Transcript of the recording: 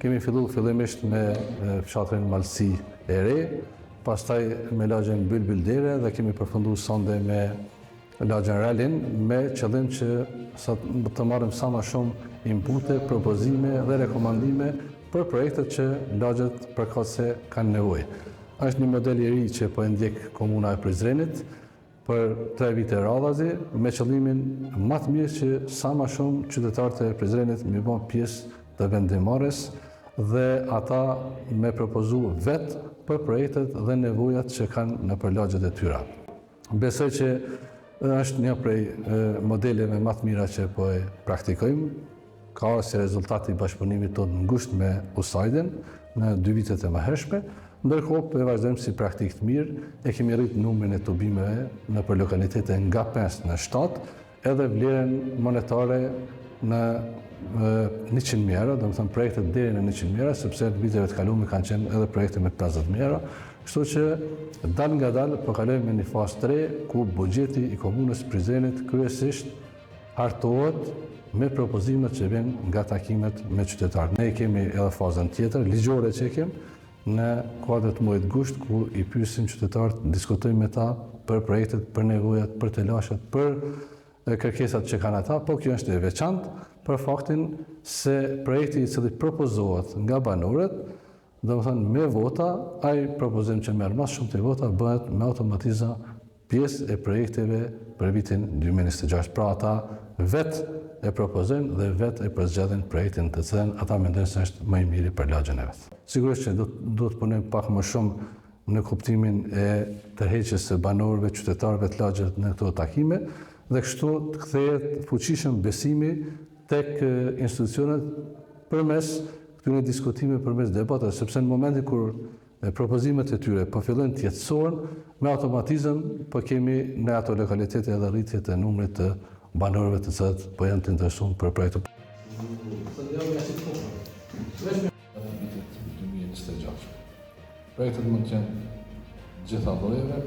kemi fillimisht me fshatrin Malësi e Re, pastaj me lagjen Bylbyl Dere dhe kemi përfunduar sonde me lagjen Ralin me qëllim që të marrim sa më shumë inpute, propozime dhe rekomandime për projektet që lagjet përkatëse kanë nevojë. Është një model i ri që po e ndjek komuna e Prizrenit për 3 vite radhazi, me qëllimin më të mirë që sa më shumë qytetarët e Prizrenit më bën pjesë të vendimarrjes dhe ata me propozu vetë për projektet dhe nevojat që kanë në lagjet e tyra. Besoj që është një prej modeleve më të mira që po e praktikojmë. Ka si rezultati bashkëpunimit tonë ngushtë me USAID-in në 2 vitet e mëhershme, ndërkohë e vazhdojmë si praktikë të mirë, e kemi rritë numrin e tubimeve në për lokalitete nga 5 në 7, edhe vlerën monetare në 100.000 euro, do të thënë projektet deri në 100.000 euro, sepse në viteve të kaluara kanë qenë edhe projekte me 50.000 euro, kështu që dal nga dal po kalojmë në një fazë 3 ku buxheti i komunës Prizrenit kryesisht hartohet me propozimet që vijnë nga takimet me qytetarët. Ne kemi edhe fazën tjetër, ligjore që kemi, në kuadër të muajit gusht, ku i pyesim qytetarët, diskutojmë me ta për projektet, për nevojat, për telashet, për kërkesat që kanë ata, po kjo është e veçantë për faktin se projekti i cili propozohet nga banorët, domethënë me vota, ai propozim që merr më shumë të vota bëhet me automatiza pjesë e projekteve për vitin 2026. Pra ata vetë e propozojnë dhe vetë e përzgjedhin projektin të cilën ata mendojnë se është më i miri për lagjen e vet. Sigurisht që do të punojmë pak më shumë në kuptimin e tërheqjes së banorëve, qytetarëve të lagjet në këto takime dhe kështu të kthehet fuqishëm besimi tek institucionet përmes këtyre diskutimeve, përmes debatave, sepse në momentin kur propozimet e tyre po fillojnë të jetësohen, me automatizëm po kemi në ato lokalitete edhe rritje të numrit të banorëve të cilët po janë të interesuar për projekte. Projektet mund të jenë gjitha llojeve,